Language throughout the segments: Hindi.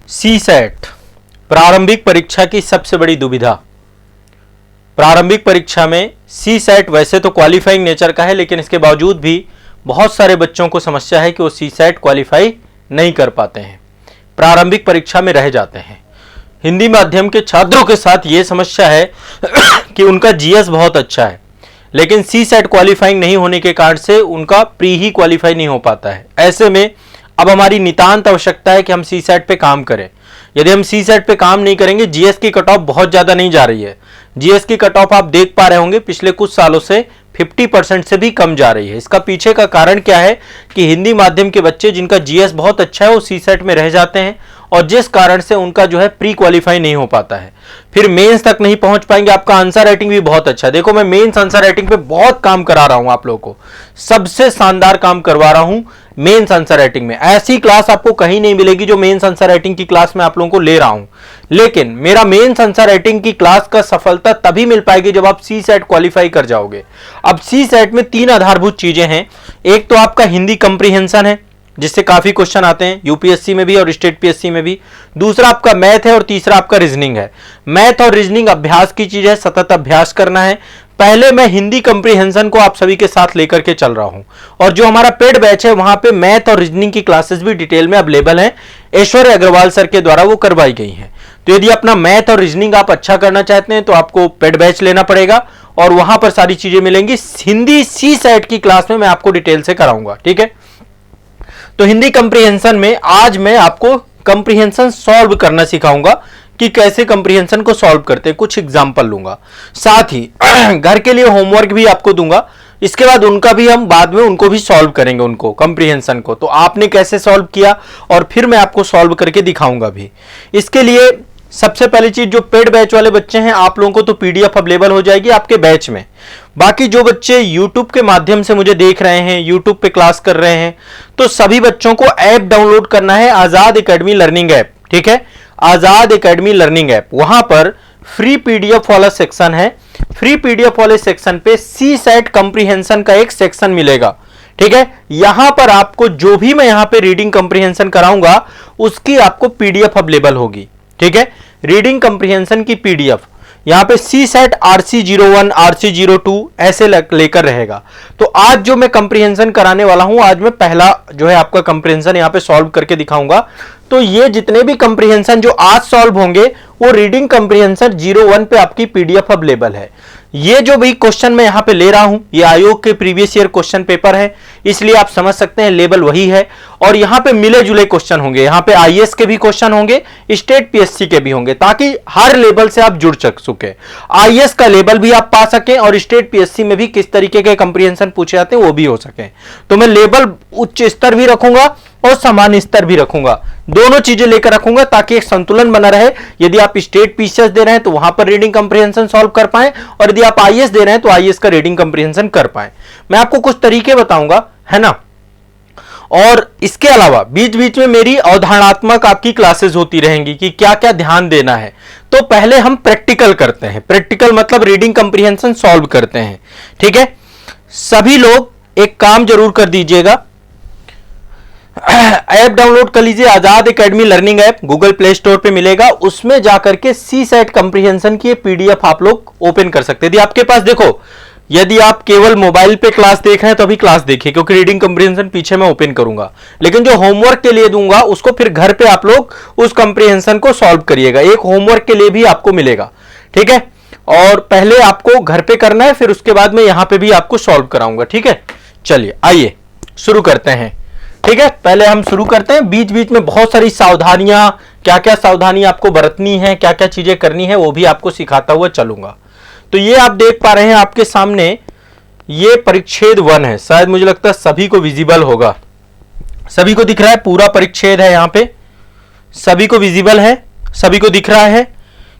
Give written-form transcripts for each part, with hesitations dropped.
सी सेट प्रारंभिक परीक्षा की सबसे बड़ी दुविधा। प्रारंभिक परीक्षा में सी सेट वैसे तो क्वालिफाइंग नेचर का है, लेकिन इसके बावजूद भी बहुत सारे बच्चों को समस्या है कि वो सी सेट क्वालिफाई नहीं कर पाते हैं, प्रारंभिक परीक्षा में रह जाते हैं। हिंदी माध्यम के छात्रों के साथ ये समस्या है कि उनका जीएस बहुत अच्छा है, लेकिन सी सेट क्वालिफाइंग नहीं होने के कारण से उनका प्री ही क्वालिफाई नहीं हो पाता है। ऐसे में अब हमारी नितांत आवश्यकता है कि हम सी सेट पे काम करें। यदि हम सी सेट पे काम नहीं करेंगे, जीएस की कट ऑफ बहुत ज्यादा नहीं जा रही है। जीएस की कट ऑफ आप देख पा रहे होंगे पिछले कुछ सालों से 50% से भी कम जा रही है। इसका पीछे का कारण क्या है कि हिंदी माध्यम के बच्चे जिनका जीएस बहुत अच्छा है वो सी सेट में रह जाते हैं, और जिस कारण से उनका जो है प्री क्वालिफाई नहीं हो पाता है, फिर मेंस तक नहीं पहुंच पाएंगे। आपका आंसर राइटिंग भी बहुत अच्छा है, देखो मैं मेंस आंसर राइटिंग पे बहुत काम करा रहा हूं, आप लोगों को सबसे शानदार काम करवा रहा हूं मेंस आंसर राइटिंग में। ऐसी क्लास आपको कहीं नहीं मिलेगी जो मेंस आंसर राइटिंग की क्लास में आप लोगों को ले रहा हूं। लेकिन मेरा मेंस आंसर राइटिंग की क्लास का सफलता तभी मिल पाएगी जब आप सी सेट क्वालिफाई कर जाओगे। अब सी सेट में 3 आधारभूत चीजें हैं। एक तो आपका हिंदी कंप्रीहेंशन है, जिससे काफी क्वेश्चन आते हैं यूपीएससी में भी और स्टेट पीएससी में भी। दूसरा आपका मैथ है और तीसरा आपका रीजनिंग है। मैथ और रीजनिंग अभ्यास की चीज है, सतत अभ्यास करना है। पहले मैं हिंदी कंप्रीहेंशन को आप सभी के साथ लेकर के चल रहा हूं, और जो हमारा पेड बैच है वहां पे मैथ और रीजनिंग की क्लासेस भी डिटेल में अवेलेबल हैं, ऐश्वर्य अग्रवाल सर के द्वारा वो करवाई गई हैं। तो यदि अपना मैथ और रीजनिंग आप अच्छा करना चाहते हैं तो आपको पेड बैच लेना पड़ेगा, और वहां पर सारी चीजें मिलेंगी। हिंदी सी सेट की क्लास में मैं आपको डिटेल से कराऊंगा, ठीक है। तो हिंदी कंप्रीहेंशन में आज मैं आपको कंप्रीहेंशन सॉल्व करना सिखाऊंगा कि कैसे कंप्रीहेंशन को सॉल्व करते हैं, कुछ एग्जांपल लूंगा। साथ ही घर के लिए होमवर्क भी आपको दूंगा, इसके बाद उनका भी हम बाद में उनको भी सॉल्व करेंगे, उनको कंप्रीहेंशन को। तो आपने कैसे सॉल्व किया और फिर मैं आपको सॉल्व करके दिखाऊंगा भी। इसके लिए सबसे पहली चीज, जो पेड बैच वाले बच्चे हैं आप लोगों को तो पीडीएफ अवेलेबल हो जाएगी आपके बैच में। बाकी जो बच्चे यूट्यूब के माध्यम से मुझे देख रहे हैं, यूट्यूब पे क्लास कर रहे हैं, तो सभी बच्चों को ऐप डाउनलोड करना है, आजाद एकेडमी लर्निंग ऐप, ठीक है। आजाद एकेडमी लर्निंग ऐप, वहां पर फ्री पीडीएफ वाला सेक्शन है। फ्री पीडीएफ वाले सेक्शन पे सी सेट कंप्रीहेंशन का एक सेक्शन मिलेगा, ठीक है। यहां पर आपको जो भी मैं यहां पे रीडिंग कंप्रीहेंशन कराऊंगा उसकी आपको पीडीएफ अवेलेबल होगी, ठीक है। रीडिंग कंप्रीहेंशन की पीडीएफ यहां पे सी सेट RC01 RC02 ऐसे लेकर रहेगा। तो आज जो मैं कंप्रीहेंशन कराने वाला हूं, आज मैं पहला जो है आपका कंप्रीहेंशन यहां पे सॉल्व करके दिखाऊंगा। तो ये जितने भी कंप्रीहेंशन जो आज सॉल्व होंगे वो रीडिंग कंप्रीहेंशन 01 पे आपकी पीडीएफ अवेलेबल है। ये जो भी क्वेश्चन मैं यहां पे ले रहा हूं ये आयोग के प्रीवियस ईयर क्वेश्चन पेपर है, इसलिए आप समझ सकते हैं लेवल वही है। और यहां पे मिले जुले क्वेश्चन होंगे, यहां पे आईएएस के भी क्वेश्चन होंगे, स्टेट पीएससी के भी होंगे, ताकि हर लेवल से आप जुड़ सके। आईएएस का लेवल भी आप पा सकें और स्टेट पीएससी में भी किस तरीके के कंप्रीहेंशन पूछे जाते हैं वो भी हो सके। तो मैं लेवल उच्च स्तर भी रखूंगा और सामान्य स्तर भी रखूंगा, दोनों चीजें लेकर रखूंगा ताकि एक संतुलन बना रहे। यदि आप स्टेट पीसीएस दे रहे हैं तो वहां पर रीडिंग कंप्रीहेंशन सॉल्व कर पाए, और यदि आप आईएएस दे रहे हैं तो आईएएस का रीडिंग कंप्रीहेंशन कर पाए। मैं आपको कुछ तरीके बताऊंगा, है ना। और इसके अलावा बीच बीच में मेरी अवधारणात्मक आपकी क्लासेस होती रहेंगी कि क्या क्या ध्यान देना है। तो पहले हम प्रैक्टिकल करते हैं, प्रैक्टिकल मतलब रीडिंग कंप्रीहेंशन सॉल्व करते हैं, ठीक है। सभी लोग एक काम जरूर कर दीजिएगा, ऐप डाउनलोड कर लीजिए, Azad academy learning app Google Play Store पे मिलेगा। उसमें जाकर के सी सेट कंप्रीहेंशन की पीडीएफ आप लोग ओपन कर सकते हैं। यदि आपके पास, देखो यदि आप केवल मोबाइल पे क्लास देख रहे हैं तो अभी क्लास देखिए, क्योंकि रीडिंग कंप्रीहेंशन पीछे मैं ओपन करूंगा, लेकिन जो होमवर्क के लिए दूंगा उसको फिर घर पे आप लोग उस कंप्रीहेंशन को सॉल्व करिएगा। एक होमवर्क के लिए भी आपको मिलेगा, ठीक है। और पहले आपको घर पे करना है, फिर उसके बाद में यहां पे भी आपको सॉल्व कराऊंगा, ठीक है। चलिए आइए शुरू करते हैं, ठीक है। पहले हम शुरू करते हैं। बीच बीच में बहुत सारी सावधानियां, क्या क्या सावधानियां आपको बरतनी है, क्या क्या चीजें करनी है, वो भी आपको सिखाता हुआ चलूंगा। तो ये आप देख पा रहे हैं आपके सामने, ये परिच्छेद 1 है। शायद मुझे लगता है सभी को विजिबल होगा, सभी को दिख रहा है, पूरा परिच्छेद है यहाँ पे, सभी को विजिबल है, सभी को दिख रहा है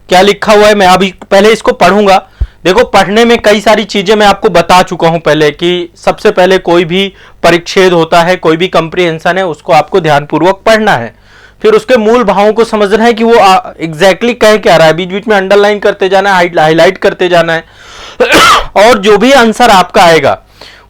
क्या लिखा हुआ है। मैं अभी पहले इसको पढ़ूंगा। देखो पढ़ने में कई सारी चीजें मैं आपको बता चुका हूं पहले, कि सबसे पहले कोई भी परिच्छेद होता है, कोई भी कंप्रीहेंशन है, उसको आपको ध्यानपूर्वक पढ़ना है, फिर उसके मूल भावों को समझना है कि वो एग्जैक्टली कह क्या रहा है, बीच बीच में अंडरलाइन करते जाना है, हाईलाइट करते जाना है और जो भी आंसर आपका आएगा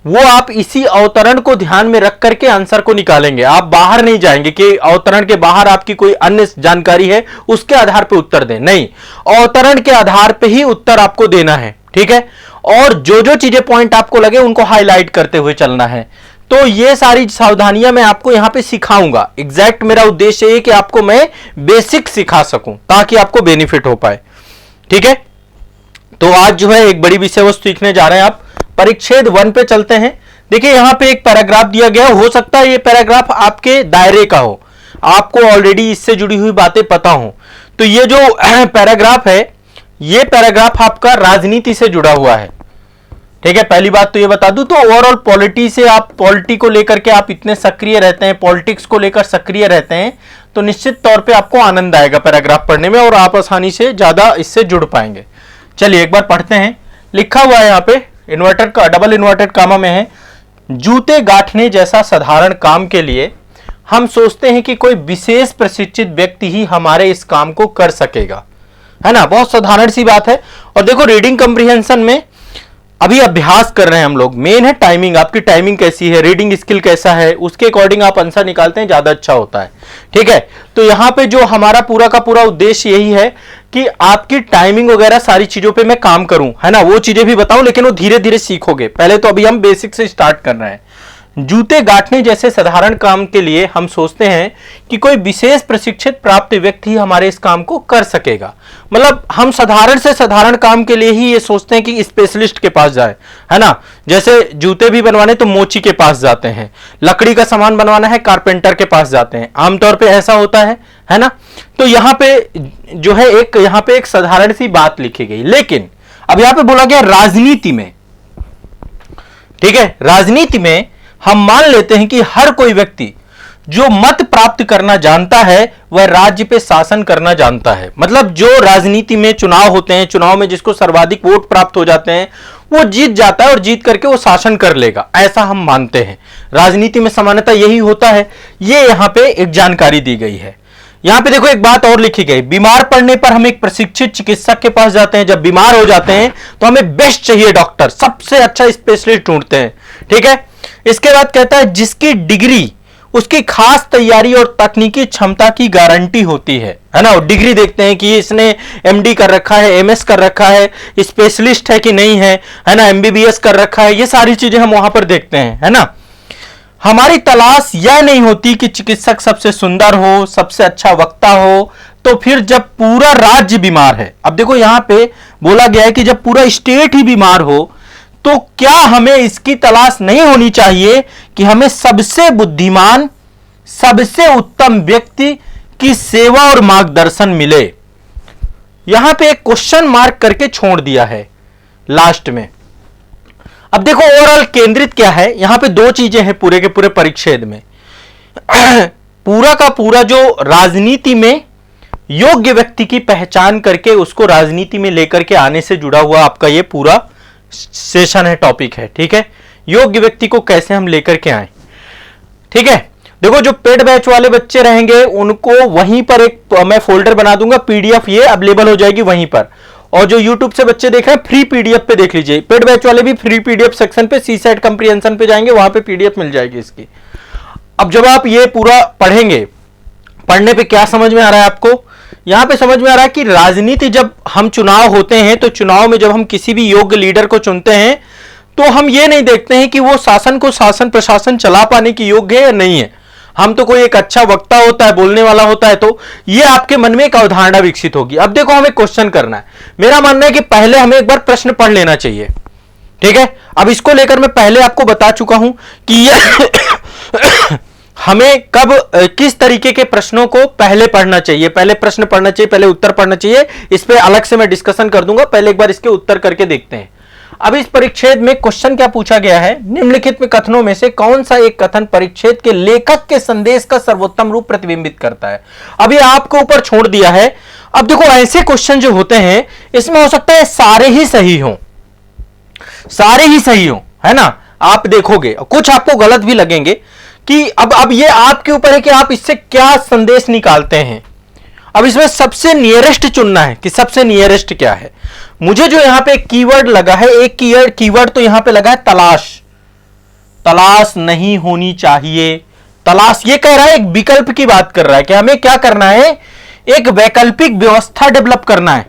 वो आप इसी अवतरण को ध्यान में रख करके आंसर को निकालेंगे। आप बाहर नहीं जाएंगे कि अवतरण के बाहर आपकी कोई अन्य जानकारी है उसके आधार पर उत्तर दें, नहीं, अवतरण के आधार पर ही उत्तर आपको देना है, ठीक है। और जो जो चीजें पॉइंट आपको लगे उनको हाईलाइट करते हुए चलना है। तो ये सारी सावधानियां मैं आपको यहां पे सिखाऊंगा। एग्जैक्ट मेरा उद्देश्य है कि आपको मैं बेसिक सिखा सकूं ताकि आपको बेनिफिट हो पाए, ठीक है। तो आज जो है एक बड़ी विषय वस्तु सीखने जा रहे हैं। आप परिच्छेद 1 पे चलते हैं। देखिए यहां पे एक पैराग्राफ दिया गया, हो सकता है ये पैराग्राफ आपके दायरे का हो, आपको ऑलरेडी इससे जुड़ी हुई बातें पता हो। तो ये जो पैराग्राफ है, ये पैराग्राफ आपका राजनीति से जुड़ा हुआ है, ठीक है। पहली बात तो ये बता दूं, तो ओवरऑल पॉलिटी से आप, पॉलिटी को लेकर के आप इतने सक्रिय रहते हैं, पॉलिटिक्स को लेकर सक्रिय रहते हैं, तो निश्चित तौर पे आपको आनंद आएगा पैराग्राफ पढ़ने में और आप आसानी से ज्यादा इससे जुड़ पाएंगे। चलिए एक बार पढ़ते हैं। लिखा हुआ है यहाँ पे, इन्वर्टेड का डबल इन्वर्टेड कामा में है, जूते गांठने जैसा साधारण काम के लिए हम सोचते हैं कि कोई विशेष प्रशिक्षित व्यक्ति ही हमारे इस काम को कर सकेगा, है ना। बहुत साधारण सी बात है। और देखो रीडिंग कॉम्प्रिहेंशन में अभी अभ्यास कर रहे हैं हम लोग, मेन है टाइमिंग, आपकी टाइमिंग कैसी है, रीडिंग स्किल कैसा है, उसके अकॉर्डिंग आप आंसर निकालते हैं, ज्यादा अच्छा होता है, ठीक है। तो यहां पे जो हमारा पूरा का पूरा उद्देश्य यही है कि आपकी टाइमिंग वगैरह सारी चीजों पे मैं काम करूं, है ना। वो चीजें भी बताऊं, लेकिन वो धीरे धीरे सीखोगे। पहले तो अभी हम बेसिक से स्टार्ट कर रहे हैं। जूते गांठने जैसे साधारण काम के लिए हम सोचते हैं कि कोई विशेष प्रशिक्षित प्राप्त व्यक्ति हमारे इस काम को कर सकेगा। मतलब हम साधारण से साधारण काम के लिए ही ये सोचते हैं कि स्पेशलिस्ट के पास जाए, है ना। जैसे जूते भी बनवाने तो मोची के पास जाते हैं, लकड़ी का सामान बनवाना है कारपेंटर के पास जाते हैं, आमतौर पे ऐसा होता है ना। तो यहाँ पे जो है यहाँ पे एक साधारण सी बात लिखी गई, लेकिन अब यहाँ पे बोला गया राजनीति में, ठीक है। राजनीति में हम मान लेते हैं कि हर कोई व्यक्ति जो मत प्राप्त करना जानता है वह राज्य पे शासन करना जानता है। मतलब जो राजनीति में चुनाव होते हैं, चुनाव में जिसको सर्वाधिक वोट प्राप्त हो जाते हैं वो जीत जाता है और जीत करके वो शासन कर लेगा, ऐसा हम मानते हैं। राजनीति में सामान्यतः यही होता है। ये यहां पे एक जानकारी दी गई है। यहां पे देखो एक बात और लिखी गई, बीमार पड़ने पर हम एक प्रशिक्षित चिकित्सक के पास जाते हैं। जब बीमार हो जाते हैं तो हमें बेस्ट चाहिए डॉक्टर, सबसे अच्छा स्पेशलिस्ट ढूंढते हैं, ठीक है। इसके बाद कहता है जिसकी डिग्री उसकी खास तैयारी और तकनीकी क्षमता की गारंटी होती है ना। और डिग्री देखते हैं कि इसने एमडी कर रखा है, एमएस कर रखा है, स्पेशलिस्ट है कि नहीं है ना, एमबीबीएस कर रखा है, ये सारी चीजें हम वहां पर देखते हैं, है ना। हमारी तलाश यह नहीं होती कि चिकित्सक सबसे सुंदर हो, सबसे अच्छा वक्ता हो। तो फिर जब पूरा राज्य बीमार है, अब देखो यहां पे बोला गया है कि जब पूरा स्टेट ही बीमार हो तो क्या हमें इसकी तलाश नहीं होनी चाहिए कि हमें सबसे बुद्धिमान, सबसे उत्तम व्यक्ति की सेवा और मार्गदर्शन मिले। यहां पे एक क्वेश्चन मार्क करके छोड़ दिया है लास्ट में। अब देखो ओवरऑल केंद्रित क्या है, यहां पे दो चीजें हैं पूरे के पूरे परिच्छेद में। पूरा का पूरा जो राजनीति में योग्य व्यक्ति की पहचान करके उसको राजनीति में लेकर के आने से जुड़ा हुआ आपका ये पूरा सेशन है, टॉपिक है, ठीक है। योग्य व्यक्ति को कैसे हम लेकर के आए, ठीक है। देखो जो पेड बैच वाले बच्चे रहेंगे उनको वहीं पर एक मैं फोल्डर बना दूंगा, पीडीएफ ये अवेलेबल हो जाएगी वहीं पर। और जो यूट्यूब से बच्चे देख रहे हैं फ्री पीडीएफ पे देख लीजिए। पेड बैच वाले भी फ्री पीडीएफ सेक्शन पे सीसेट कंप्रीहेंशन पे जाएंगे, वहां पे पीडीएफ मिल जाएगी इसकी। अब जब आप ये पूरा पढ़ेंगे, पढ़ने पे क्या समझ में आ रहा है आपको, यहां पे समझ में आ रहा है कि राजनीति जब हम चुनाव होते हैं तो चुनाव में जब हम किसी भी योग्य लीडर को चुनते हैं तो हम ये नहीं देखते हैं कि वो शासन को शासन प्रशासन चला पाने की योग्य है या नहीं है। हम तो कोई एक अच्छा वक्ता होता है, बोलने वाला होता है, तो ये आपके मन में एक अवधारणा विकसित होगी। अब देखो हमें क्वेश्चन करना है। मेरा मानना है कि पहले हमें एक बार प्रश्न पढ़ लेना चाहिए, ठीक है। अब इसको लेकर मैं पहले आपको बता चुका हूं कि ये हमें कब किस तरीके के प्रश्नों को पहले पढ़ना चाहिए, पहले प्रश्न पढ़ना चाहिए, पहले उत्तर पढ़ना चाहिए। इस पे अलग से मैं डिस्कशन कर दूंगा, पहले एक बार इसके उत्तर करके देखते हैं। अब इस परिच्छेद में क्वेश्चन क्या पूछा गया है, निम्नलिखित में कथनों में से कौन सा एक कथन परिच्छेद के लेखक के संदेश का सर्वोत्तम रूप प्रतिबिंबित करता है। अभी आपको ऊपर छोड़ दिया है। अब देखो ऐसे क्वेश्चन जो होते हैं इसमें हो सकता है सारे ही सही हो, सारे ही सही हो, है ना। आप देखोगे कुछ आपको गलत भी लगेंगे कि अब ये आपके ऊपर है कि आप इससे क्या संदेश निकालते हैं। अब इसमें सबसे नियरेस्ट चुनना है कि सबसे नियरेस्ट क्या है। मुझे जो यहां पे कीवर्ड लगा है, एक कीवर्ड तो यहां पे लगा है तलाश, तलाश नहीं होनी चाहिए। तलाश, ये कह रहा है, एक विकल्प की बात कर रहा है कि हमें क्या करना है, एक वैकल्पिक व्यवस्था डेवलप करना है,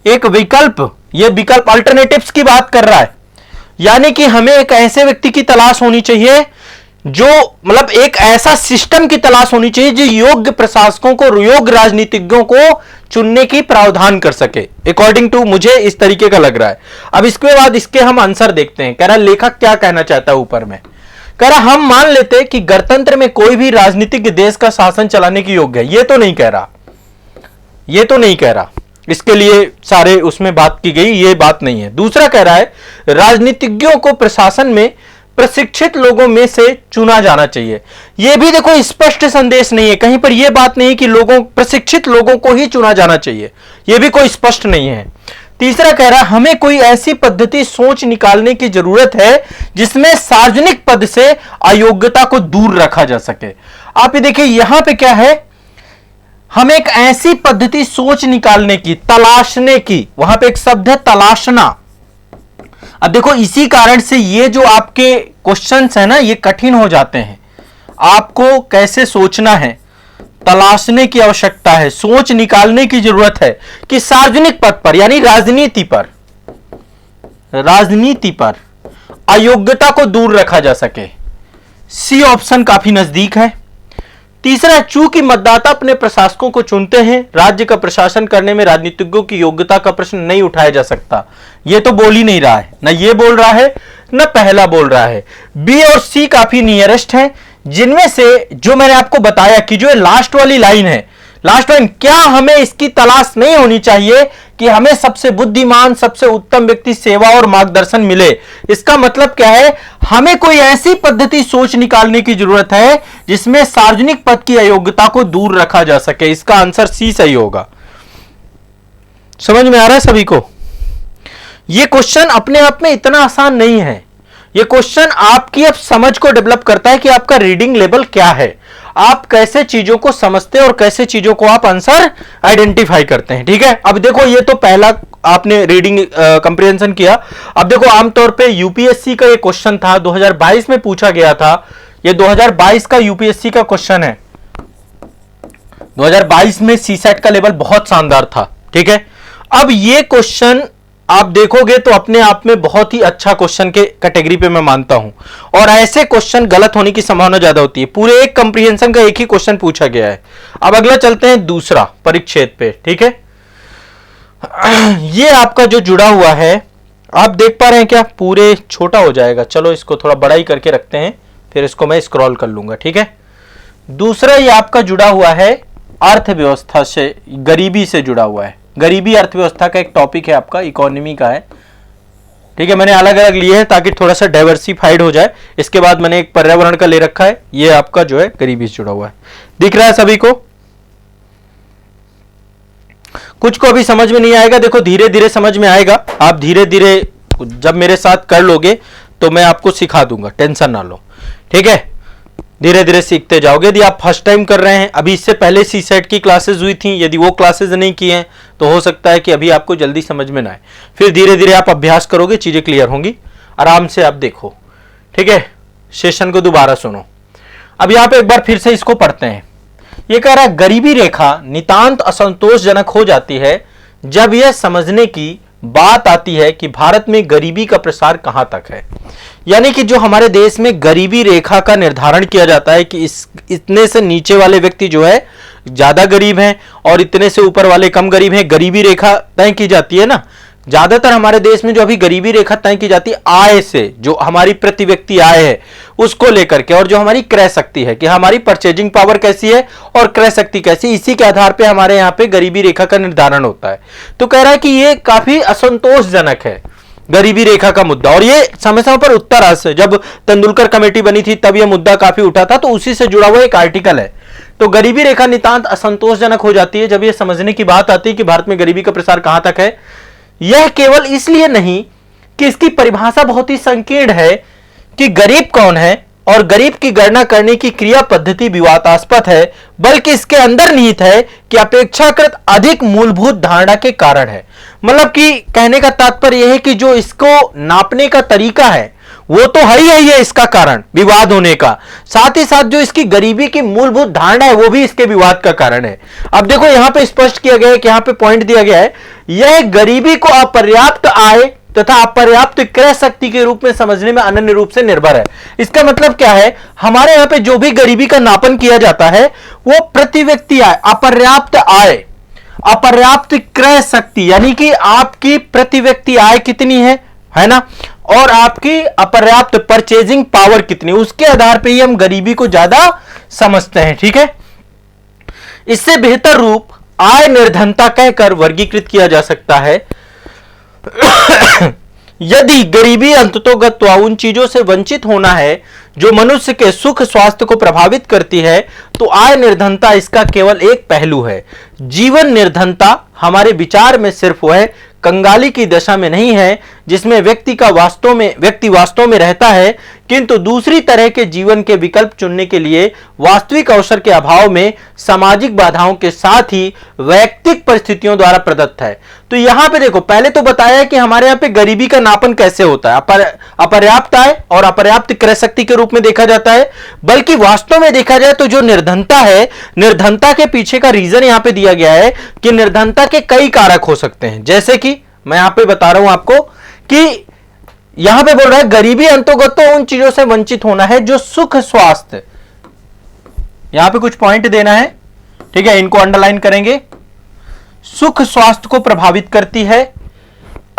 एक विकल्प, ये विकल्प अल्टरनेटिव्स की बात कर रहा है। यानी कि हमें एक ऐसे व्यक्ति की तलाश होनी चाहिए जो, मतलब एक ऐसा सिस्टम की तलाश होनी चाहिए जो योग्य प्रशासकों को, योग्य राजनीतिज्ञों को चुनने की प्रावधान कर सके। अकॉर्डिंग टू मुझे इस तरीके का लग रहा है। अब इसके बाद इसके हम आंसर देखते हैं। कह रहा लेखक क्या कहना चाहता है ऊपर में। कह रहा हम मान लेते कि गणतंत्र में कोई भी राजनीतिज्ञ देश का शासन चलाने की योग्य है। ये तो नहीं कह रहा, ये तो नहीं कह रहा, इसके लिए सारे उसमें बात की गई, ये बात नहीं है। दूसरा कह रहा है राजनीतिज्ञों को प्रशासन में प्रशिक्षित लोगों में से चुना जाना चाहिए। यह भी देखो स्पष्ट संदेश नहीं है, कहीं पर यह बात नहीं है कि प्रशिक्षित लोगों को ही चुना जाना चाहिए, यह भी कोई स्पष्ट नहीं है। तीसरा कह रहा है हमें कोई ऐसी पद्धति सोच निकालने की जरूरत है जिसमें सार्वजनिक पद से अयोग्यता को दूर रखा जा सके। आप ये देखिए यहां पे क्या है, हम एक ऐसी पद्धति सोच निकालने की, तलाशने की, वहां पे एक शब्द है तलाशना। अब देखो इसी कारण से ये जो आपके क्वेश्चंस है ना, ये कठिन हो जाते हैं। आपको कैसे सोचना है, तलाशने की आवश्यकता है, सोच निकालने की जरूरत है कि सार्वजनिक पद पर यानी राजनीति पर अयोग्यता को दूर रखा जा सके। सी ऑप्शन काफी नजदीक है। तीसरा, चूंकि मतदाता अपने प्रशासकों को चुनते हैं, राज्य का प्रशासन करने में राजनीतिज्ञों की योग्यता का प्रश्न नहीं उठाया जा सकता। यह तो बोल ही नहीं रहा है, ना ये बोल रहा है ना पहला बोल रहा है। बी और सी काफी नियरेस्ट हैं, जिनमें से जो मैंने आपको बताया कि जो लास्ट वाली लाइन है, लास्ट लाइन, क्या हमें इसकी तलाश नहीं होनी चाहिए कि हमें सबसे बुद्धिमान, सबसे उत्तम व्यक्ति, सेवा और मार्गदर्शन मिले। इसका मतलब क्या है, हमें कोई ऐसी पद्धति सोच निकालने की जरूरत है जिसमें सार्वजनिक पद की अयोग्यता को दूर रखा जा सके। इसका आंसर सी सही होगा। समझ में आ रहा है सभी को? यह क्वेश्चन अपने आप में इतना आसान नहीं है। यह क्वेश्चन आपकी अब समझ को डेवलप करता है कि आपका रीडिंग लेवल क्या है, आप कैसे चीजों को समझते हैं और कैसे चीजों को आप आंसर आइडेंटिफाई करते हैं। ठीक है, अब देखो ये तो पहला आपने रीडिंग कंप्रिहेंशन किया। अब देखो आमतौर पे यूपीएससी का ये क्वेश्चन था, 2022 में पूछा गया था। ये 2022 का यूपीएससी का क्वेश्चन है। 2022 में सीसेट का लेवल बहुत शानदार था। ठीक है, अब ये क्वेश्चन आप देखोगे तो अपने आप में बहुत ही अच्छा क्वेश्चन के कैटेगरी पे मैं मानता हूं, और ऐसे क्वेश्चन गलत होने की संभावना ज्यादा होती है। पूरे एक कंप्रीहेंशन का एक ही क्वेश्चन पूछा गया है। अब अगला चलते हैं दूसरा परिच्छेद पे। ठीक है, ये आपका जो जुड़ा हुआ है, आप देख पा रहे हैं क्या? पूरे छोटा हो जाएगा, चलो इसको थोड़ा बड़ा ही करके रखते हैं, फिर इसको मैं स्क्रॉल कर लूंगा। ठीक है, दूसरा ये आपका जुड़ा हुआ है अर्थव्यवस्था से, गरीबी से जुड़ा हुआ है। गरीबी अर्थव्यवस्था का एक टॉपिक है, आपका इकोनॉमी का है। ठीक है, मैंने अलग अलग लिए हैं ताकि थोड़ा सा डाइवर्सिफाइड हो जाए। इसके बाद मैंने एक पर्यावरण का ले रखा है, ये आपका जो है गरीबी से जुड़ा हुआ है। दिख रहा है सभी को? कुछ को अभी समझ में नहीं आएगा, देखो धीरे धीरे समझ में आएगा। आप धीरे धीरे जब मेरे साथ कर लोगे तो मैं आपको सिखा दूंगा, टेंशन ना लो। ठीक है, धीरे धीरे सीखते जाओगे। यदि आप फर्स्ट टाइम कर रहे हैं, अभी इससे पहले सी सेट की क्लासेस हुई थी, यदि वो क्लासेस नहीं की हैं तो हो सकता है कि अभी आपको जल्दी समझ में ना आए। फिर धीरे धीरे आप अभ्यास करोगे, चीजें क्लियर होंगी। आराम से आप देखो। ठीक है, सेशन को दोबारा सुनो। अब यहां पे एक बार फिर से इसको पढ़ते हैं। ये कह रहा है गरीबी रेखा नितांत असंतोषजनक हो जाती है जब यह समझने की बात आती है कि भारत में गरीबी का प्रसार कहां तक है। यानी कि जो हमारे देश में गरीबी रेखा का निर्धारण किया जाता है कि इतने से नीचे वाले व्यक्ति जो है ज्यादा गरीब हैं और इतने से ऊपर वाले कम गरीब हैं, गरीबी रेखा तय की जाती है ना। ज्यादातर हमारे देश में जो अभी गरीबी रेखा तय की जाती है आय से, जो हमारी प्रति व्यक्ति आय है उसको लेकर के, और जो हमारी क्रय शक्ति है कि हमारी परचेजिंग पावर कैसी है और क्रय शक्ति कैसी, इसी के आधार पे हमारे यहाँ पे गरीबी रेखा का निर्धारण होता है। तो कह रहा है कि ये काफी असंतोषजनक है गरीबी रेखा का मुद्दा, और ये समय समय पर उत्तरार्ध से, जब तेंदुलकर कमेटी बनी थी तब यह मुद्दा काफी उठा था, तो उसी से जुड़ा हुआ एक आर्टिकल है। तो गरीबी रेखा नितांत असंतोषजनक हो जाती है जब यह समझने की बात आती है कि भारत में गरीबी का प्रसार कहां तक है। यह केवल इसलिए नहीं कि इसकी परिभाषा बहुत ही संकीर्ण है कि गरीब कौन है और गरीब की गणना करने की क्रिया पद्धति विवादास्पद है, बल्कि इसके अंदर निहित है कि अपेक्षाकृत अधिक मूलभूत धारणा के कारण है। मतलब कि कहने का तात्पर्य यह है कि जो इसको नापने का तरीका है वो तो है ही है इसका कारण विवाद होने का, साथ ही साथ जो इसकी गरीबी की मूलभूत धारणा है वो भी इसके विवाद का कारण है। अब देखो यहां पे स्पष्ट किया गया है कि यहां पे पॉइंट दिया गया है, यह गरीबी को अपर्याप्त आय तथा अपर्याप्त क्रय शक्ति के रूप में समझने में अनन्य रूप से निर्भर है। इसका मतलब क्या है, हमारे यहां पे जो भी गरीबी का नापन किया जाता है वो प्रति व्यक्ति आय, अपर्याप्त आय, अपर्याप्त क्रय शक्ति, यानी कि आपकी प्रति व्यक्ति आय कितनी है ना, और आपकी अपर्याप्त परचेजिंग पावर कितनी, उसके आधार पर ही हम गरीबी को ज्यादा समझते हैं। ठीक है, इससे बेहतर रूप आय निर्धनता कहकर वर्गीकृत किया जा सकता है। यदि गरीबी अंततोगत्वा उन चीजों से वंचित होना है जो मनुष्य के सुख स्वास्थ्य को प्रभावित करती है, तो आय निर्धनता इसका केवल एक पहलू है। जीवन निर्धनता हमारे विचार में सिर्फ वह कंगाली की दशा में नहीं है जिसमें व्यक्ति वास्तव में रहता है, किंतु दूसरी तरह के जीवन के विकल्प चुनने के लिए वास्तविक अवसर के अभाव में सामाजिक बाधाओं के साथ ही वैयक्तिक परिस्थितियों द्वारा प्रदत्त है। तो यहां पे देखो, पहले तो बताया कि हमारे यहां पे गरीबी का नापन कैसे होता है, अपर्याप्त आय और अपर्याप्त क्रय शक्ति के रूप में देखा जाता है, बल्कि वास्तव में देखा जाए तो जो निर्धनता है, निर्धनता के पीछे का रीजन यहां पे दिया गया है कि निर्धनता के कई कारक हो सकते हैं। जैसे कि मैं यहां पे बता रहा हूं आपको कि यहां पे बोल रहा है गरीबी अंतर्गत तो उन चीजों से वंचित होना है जो सुख स्वास्थ्य, यहां पे कुछ पॉइंट देना है, ठीक है, इनको अंडरलाइन करेंगे, सुख स्वास्थ्य को प्रभावित करती है।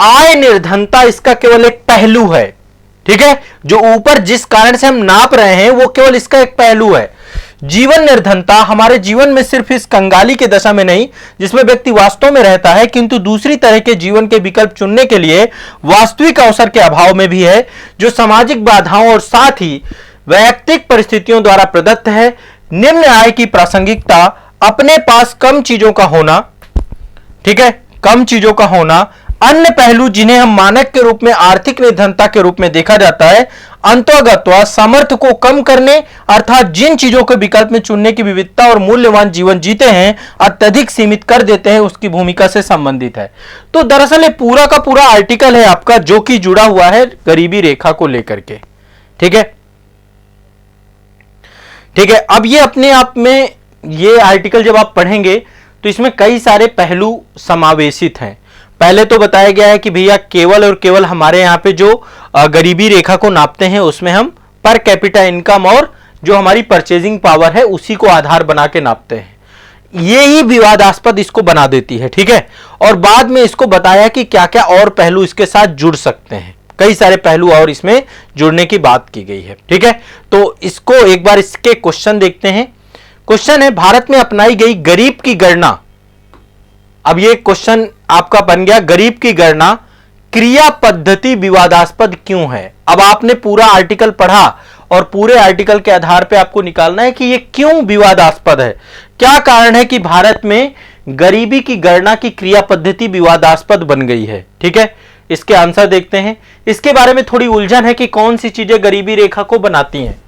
आय निर्धनता इसका केवल एक पहलू है। ठीक है, जो ऊपर जिस कारण से हम नाप रहे हैं वो केवल इसका एक पहलू है। जीवन निर्धनता हमारे जीवन में सिर्फ इस कंगाली के दशा में नहीं जिसमें व्यक्ति वास्तव में रहता है, किंतु दूसरी तरह के जीवन के विकल्प चुनने के लिए वास्तविक अवसर के अभाव में भी है, जो सामाजिक बाधाओं और साथ ही वैयक्तिक परिस्थितियों द्वारा प्रदत्त है। निम्न आय की प्रासंगिकता अपने पास कम चीजों का होना, ठीक है, कम चीजों का होना, अन्य पहलू जिन्हें हम मानक के रूप में आर्थिक निर्धनता के रूप में देखा जाता है, अंतर्गतवा सामर्थ्य को कम करने अर्थात जिन चीजों के विकल्प में चुनने की विविधता और मूल्यवान जीवन जीते हैं अत्यधिक सीमित कर देते हैं, उसकी भूमिका से संबंधित है। तो दरअसल ये पूरा का पूरा आर्टिकल है आपका जो कि जुड़ा हुआ है गरीबी रेखा को लेकर के। ठीक है, ठीक है, अब ये अपने आप में ये आर्टिकल जब आप पढ़ेंगे तो इसमें कई सारे पहलू समावेशित हैं। पहले तो बताया गया है कि भैया केवल और केवल हमारे यहाँ पे जो गरीबी रेखा को नापते हैं उसमें हम पर कैपिटा इनकम और जो हमारी परचेजिंग पावर है उसी को आधार बना के नापते हैं। ये ही विवादास्पद इसको बना देती है। ठीक है, और बाद में इसको बताया कि क्या क्या और पहलू इसके साथ जुड़ सकते हैं, कई सारे पहलू और इसमें जुड़ने की बात की गई है। ठीक है, तो इसको एक बार इसके क्वेश्चन देखते हैं। क्वेश्चन है, भारत में अपनाई गई गरीब की गणना, अब ये क्वेश्चन आपका बन गया, गरीब की गणना क्रिया पद्धति विवादास्पद क्यों है। अब आपने पूरा आर्टिकल पढ़ा और पूरे आर्टिकल के आधार पे आपको निकालना है कि ये क्यों विवादास्पद है, क्या कारण है कि भारत में गरीबी की गणना की क्रिया पद्धति विवादास्पद बन गई है। ठीक है, इसके आंसर देखते हैं। इसके बारे में थोड़ी उलझन है कि कौन सी चीजें गरीबी रेखा को बनाती हैं।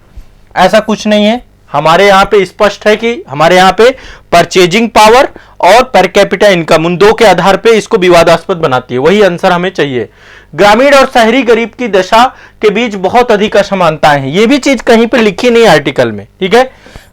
ऐसा कुछ नहीं है, हमारे यहां पे स्पष्ट है कि हमारे यहां पे परचेजिंग पावर और पर कैपिटा इनकम उन दो के आधार पे इसको विवादास्पद बनाती है, वही आंसर हमें चाहिए। ग्रामीण और शहरी गरीब की दशा के बीच बहुत अधिक असमानताएं हैं, ये भी चीज कहीं पे लिखी नहीं आर्टिकल में। ठीक है,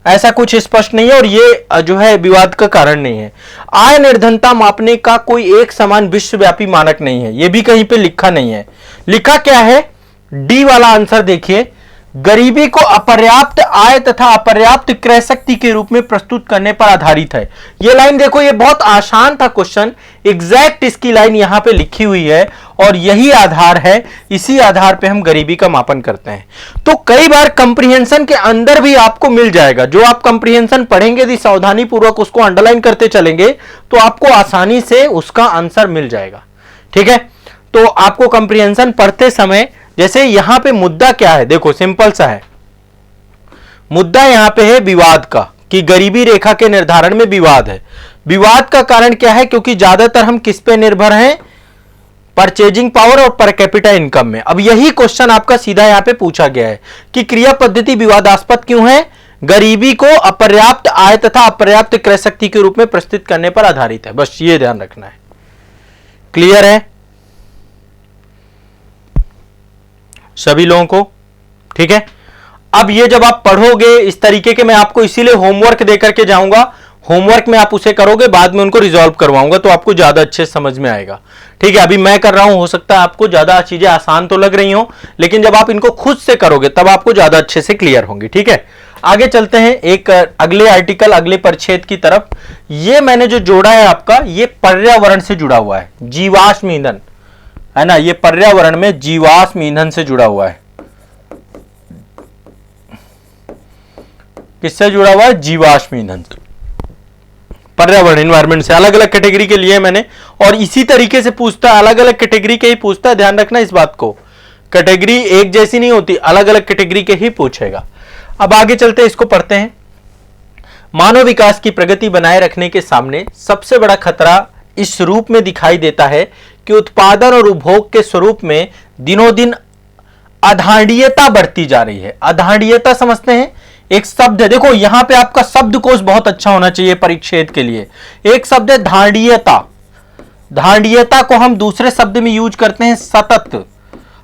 ऐसा कुछ स्पष्ट नहीं है और ये जो है विवाद का कारण नहीं है। आय निर्धनता मापने का कोई एक समान विश्वव्यापी मानक नहीं है, ये भी कहीं पे लिखा नहीं है। लिखा क्या है, डी वाला आंसर देखिए, गरीबी को अपर्याप्त आय तथा अपर्याप्त क्रय शक्ति के रूप में प्रस्तुत करने पर आधारित है। ये लाइन देखो, ये बहुत आसान था क्वेश्चन, एग्जैक्ट इसकी लाइन यहां पे लिखी हुई है और यही आधार है, इसी आधार पे हम गरीबी का मापन करते हैं। तो कई बार कंप्रीहेंशन के अंदर भी आपको मिल जाएगा, जो आप कंप्रीहेंशन पढ़ेंगे यदि सावधानी पूर्वक उसको अंडरलाइन करते चलेंगे तो आपको आसानी से उसका आंसर मिल जाएगा। ठीक है, तो आपको कंप्रीहेंशन पढ़ते समय जैसे यहां पे मुद्दा क्या है, देखो सिंपल सा है, मुद्दा यहां पे है विवाद का, कि गरीबी रेखा के निर्धारण में विवाद है। विवाद का कारण क्या है, क्योंकि ज्यादातर हम किस पे निर्भर हैं, परचेजिंग पावर और पर कैपिटा इनकम में। अब यही क्वेश्चन आपका सीधा यहां पे पूछा गया है कि क्रिया पद्धति विवादास्पद क्यों है, गरीबी को अपर्याप्त आय तथा अपर्याप्त क्रय शक्ति के रूप में प्रस्तुत करने पर आधारित है। बस ये ध्यान रखना है। क्लियर है। सभी लोगों को, ठीक है। अब ये जब आप पढ़ोगे इस तरीके के, मैं आपको इसीलिए होमवर्क देकर के जाऊंगा, होमवर्क में आप उसे करोगे, बाद में उनको रिजॉल्व करवाऊंगा, तो आपको ज्यादा अच्छे समझ में आएगा, ठीक है। अभी मैं कर रहा हूं, हो सकता है आपको ज्यादा चीजें आसान तो लग रही हो, लेकिन जब आप इनको खुद से करोगे तब आपको ज्यादा अच्छे से क्लियर होंगी, ठीक है। आगे चलते हैं एक अगले आर्टिकल, अगले परिच्छेद की तरफ। ये मैंने जो जोड़ा है आपका, ये पर्यावरण से जुड़ा हुआ है, जीवाश्म ईंधन, है ना, ये पर्यावरण में जीवाश्म ईंधन से जुड़ा हुआ है। किससे जुड़ा हुआ है? जीवाश्म ईंधन से, पर्यावरण, एनवायरमेंट से। अलग अलग कैटेगरी के लिए मैंने, और इसी तरीके से पूछता है, अलग अलग कैटेगरी के ही पूछता है, ध्यान रखना इस बात को, कैटेगरी एक जैसी नहीं होती, अलग अलग कैटेगरी के ही पूछेगा। अब आगे चलते हैं, इसको पढ़ते हैं। मानव विकास की प्रगति बनाए रखने के सामने सबसे बड़ा खतरा इस रूप में दिखाई देता है कि उत्पादन और उपभोग के स्वरूप में दिनों दिन अधारणीयता बढ़ती जा रही है। अधारणीयता समझते हैं, एक शब्द है, देखो यहां पे आपका शब्दकोश बहुत अच्छा होना चाहिए परिच्छेद के लिए। एक शब्द है धारणीयता, धारणीयता को हम दूसरे शब्द में यूज करते हैं सतत।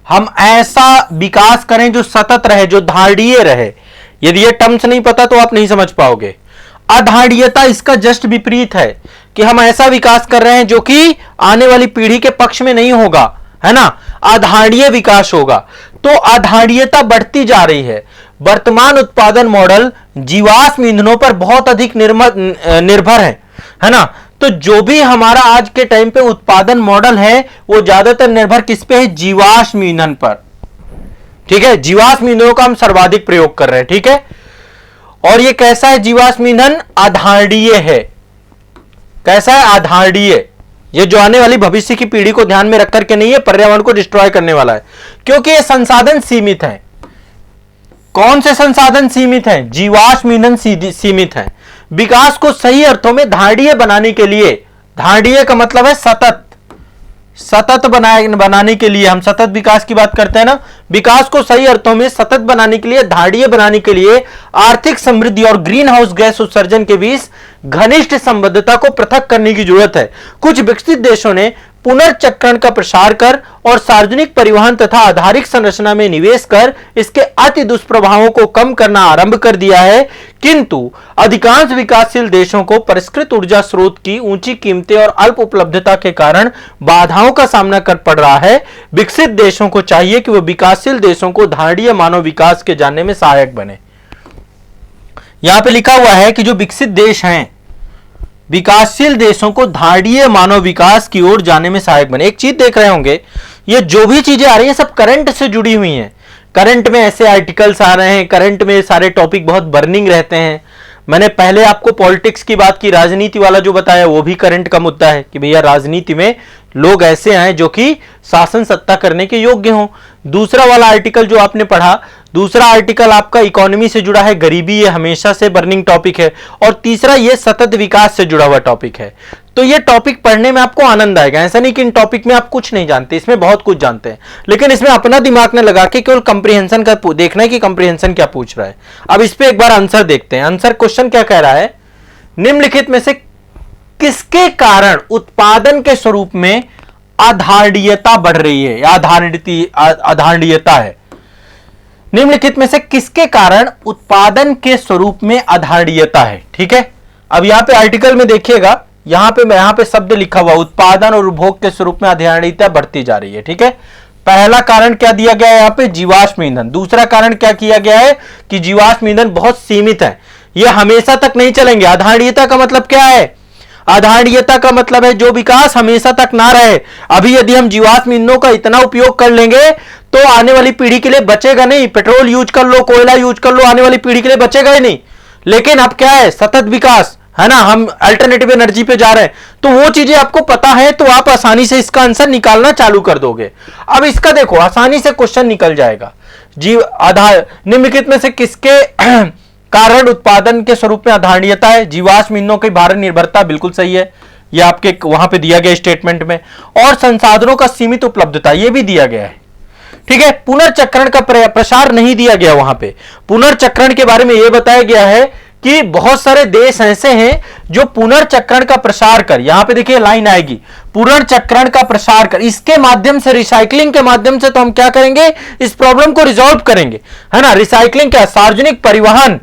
हम ऐसा विकास करें जो सतत रहे, जो धारणीय रहे। यदि ये टर्म्स नहीं पता तो आप नहीं समझ पाओगे। अधारणीयता इसका जस्ट विपरीत है कि हम ऐसा विकास कर रहे हैं जो कि आने वाली पीढ़ी के पक्ष में नहीं होगा, है ना, अधारणीय विकास होगा। तो अधारणीयता बढ़ती जा रही है। वर्तमान उत्पादन मॉडल जीवाश्म ईंधनों पर बहुत अधिक निर्भर है ना। तो जो भी हमारा आज के टाइम पे उत्पादन मॉडल है वो ज्यादातर निर्भर किस पे है? जीवाश्म ईंधन पर, ठीक है। जीवाश्म ईंधनों का हम सर्वाधिक प्रयोग कर रहे हैं, ठीक है। और ये कैसा है जीवाश्म ईंधन? अधारणीय है। कैसा है? अधारणीय। ये जो आने वाली भविष्य की पीढ़ी को ध्यान में रख करके नहीं है, पर्यावरण को डिस्ट्रॉय करने वाला है, क्योंकि ये संसाधन सीमित है। कौन से संसाधन सीमित हैं? जीवाश्म ईंधन सीमित हैं। विकास को सही अर्थों में धारणीय बनाने के लिए, धारणीय का मतलब है सतत, सतत बनाने के लिए, हम सतत विकास की बात करते हैं ना, विकास को सही अर्थों में सतत बनाने के लिए, धारणीय बनाने के लिए आर्थिक समृद्धि और ग्रीन हाउस गैस उत्सर्जन के बीच घनिष्ठ संबद्धता को पृथक करने की जरूरत है। कुछ विकसित देशों ने पुनर्चक्रण का प्रसार कर और सार्वजनिक परिवहन तथा आधारिक संरचना में निवेश कर इसके अति दुष्प्रभावों को कम करना आरंभ कर दिया है, किंतु अधिकांश विकासशील देशों को परिष्कृत ऊर्जा स्रोत की ऊंची कीमतें और अल्प उपलब्धता के कारण बाधाओं का सामना कर पड़ रहा है। विकसित देशों को चाहिए कि वह विकासशील देशों को धारणीय मानव विकास के जानने में सहायक बने। यहां पे लिखा हुआ है कि जो विकसित देश हैं, विकासशील देशों को धारणीय मानव विकास की ओर जाने में सहायक बने। एक चीज देख रहे होंगे, ये जो भी चीजें आ रही हैं सब करंट से जुड़ी हुई हैं। करंट में ऐसे आर्टिकल्स आ रहे हैं, करंट में सारे टॉपिक बहुत बर्निंग रहते हैं। मैंने पहले आपको पॉलिटिक्स की बात की, राजनीति वाला जो बताया वो भी करंट का मुद्दा है कि भैया राजनीति में लोग ऐसे आए जो कि शासन सत्ता करने के योग्य हों। दूसरा वाला आर्टिकल जो आपने पढ़ा, दूसरा आर्टिकल आपका इकोनॉमी से जुड़ा है, गरीबी, ये हमेशा से बर्निंग टॉपिक है। और तीसरा ये सतत विकास से जुड़ा हुआ टॉपिक है। तो ये टॉपिक पढ़ने में आपको आनंद आएगा। ऐसा नहीं कि इन टॉपिक में आप कुछ नहीं जानते, इसमें बहुत कुछ जानते हैं, लेकिन इसमें अपना दिमाग ने लगा के केवल कंप्रीहेंशन का देखना है कि कंप्रीहेंशन क्या पूछ रहा है। अब इस पे एक बार आंसर देखते हैं। आंसर क्वेश्चन क्या कह रहा है? निम्नलिखित में से किसके कारण उत्पादन के स्वरूप में अधारणीयता बढ़ रही है या अधारणीयता है? निम्नलिखित में से किसके कारण उत्पादन के स्वरूप में अधारणीयता है? ठीक है, अब यहां पे आर्टिकल में देखिएगा, यहां पे शब्द लिखा हुआ, उत्पादन और उपभोग के स्वरूप में अधारणीयता बढ़ती जा रही है। ठीक है, पहला कारण क्या दिया गया है यहां पे? जीवाश्म ईंधन। दूसरा कारण क्या किया गया है कि जीवाश्म ईंधन बहुत सीमित है, ये हमेशा तक नहीं चलेंगे। अधारणीयता का मतलब क्या है? अधारणीयता का मतलब है जो विकास हमेशा तक ना रहे। अभी यदि हम जीवाश्म ईंधनों का इतना उपयोग कर लेंगे तो आने वाली पीढ़ी के लिए बचेगा नहीं। पेट्रोल यूज कर लो, कोयला यूज कर लो, आने वाली पीढ़ी के लिए बचेगा ही नहीं। लेकिन अब क्या है? सतत विकास है ना, हम अल्टरनेटिव एनर्जी पे जा रहे हैं, तो वो चीजें आपको पता है तो आप आसानी से इसका आंसर निकालना चालू कर दोगे। अब इसका देखो, आसानी से क्वेश्चन निकल जाएगा। निम्नलिखित में से किसके कारण उत्पादन के स्वरूप में अधारणीयता है? जीवाश्म ईंधनों की भारत निर्भरता, बिल्कुल सही है, यह आपके वहां पे दिया गया स्टेटमेंट में। और संसाधनों का सीमित उपलब्धता, यह भी दिया गया है। ठीक है, पुनर्चक्रण का प्रसार नहीं दिया गया। वहां पे पुनर्चक्रण के बारे में यह बताया गया है कि बहुत सारे देश ऐसे हैं जो पुनर्चक्रण का प्रसार कर, यहां पे देखिए लाइन आएगी, पुनर्चक्रण का प्रसार कर, इसके माध्यम से, रिसाइकलिंग के माध्यम से तो हम क्या करेंगे, इस प्रॉब्लम को रिजॉल्व करेंगे, है ना। रिसाइकलिंग क्या, सार्वजनिक परिवहन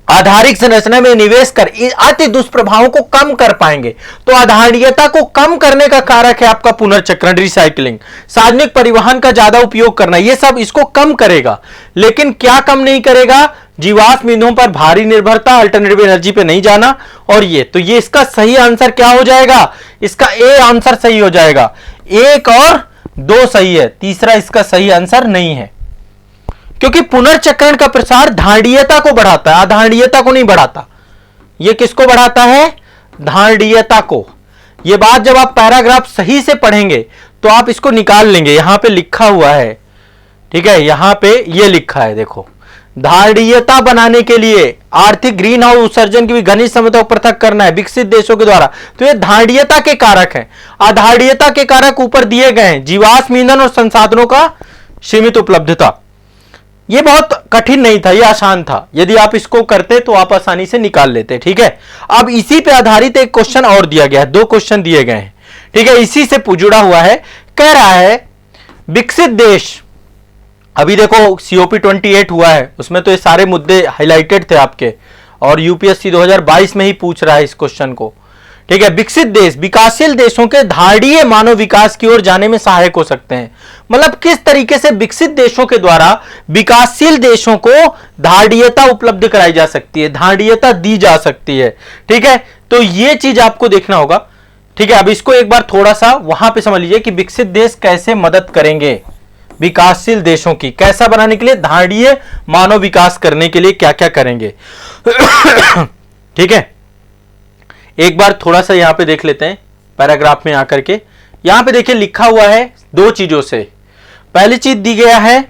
आधारित संरचना में निवेश कर अति दुष्प्रभावों को कम कर पाएंगे। तो आधारीयता को कम करने का कारक है आपका पुनर्चक्रण, रिसाइकलिंग, सार्वजनिक परिवहन का ज्यादा उपयोग करना, यह सब इसको कम करेगा। लेकिन क्या कम नहीं करेगा, जीवाश्म ईंधनों पर भारी निर्भरता, अल्टरनेटिव एनर्जी पे नहीं जाना। और तो ये इसका सही आंसर क्या हो जाएगा, इसका ए आंसर सही हो जाएगा। 1 और 2 सही है, तीसरा इसका सही आंसर नहीं है, क्योंकि पुनर्चक्रण का प्रसार धारणीयता को बढ़ाता है, अधारणीयता को नहीं बढ़ाता। यह किसको बढ़ाता है, धारणीयता को। यह बात जब आप पैराग्राफ सही से पढ़ेंगे तो आप इसको निकाल लेंगे, यहां पे लिखा हुआ है, ठीक है, यहां पे यह लिखा है, देखो, धारणीयता बनाने के लिए आर्थिक ग्रीन हाउस उत्सर्जन की भी घनिष्ठ समझौता को पृथक करना है विकसित देशों के द्वारा। तो ये धारणीयता के कारक हैं। अधारणीयता के कारक ऊपर दिए गए हैं, जीवाश्म ईंधन और संसाधनों का सीमित उपलब्धता। ये बहुत कठिन नहीं था, ये आसान था, यदि आप इसको करते तो आप आसानी से निकाल लेते, ठीक है। अब इसी पे आधारित एक क्वेश्चन और दिया गया है, 2 क्वेश्चन दिए गए हैं, ठीक है, इसी से जुड़ा हुआ है। कह रहा है विकसित देश, अभी देखो COP28 हुआ है, उसमें तो ये सारे मुद्दे हाईलाइटेड थे आपके, और यूपीएससी 2022 में ही पूछ रहा है इस क्वेश्चन को, ठीक है। विकसित देश विकासशील देशों के धारणीय मानव विकास की ओर जाने में सहायक हो सकते हैं। मतलब किस तरीके से विकसित देशों के द्वारा विकासशील देशों को धारणीयता उपलब्ध कराई जा सकती है, धारणीयता दी जा सकती है, ठीक है। तो ये चीज आपको देखना होगा, ठीक है। अब इसको एक बार थोड़ा सा वहां पे समझ लीजिए कि विकसित देश कैसे मदद करेंगे विकासशील देशों की, कैसा बनाने के लिए, धारणीय मानव विकास करने के लिए क्या क्या करेंगे। ठीक है, एक बार थोड़ा सा यहां पे देख लेते हैं पैराग्राफ में आकर के। यहां पे देखिए लिखा हुआ है 2 चीजों से। पहली चीज दी गया है,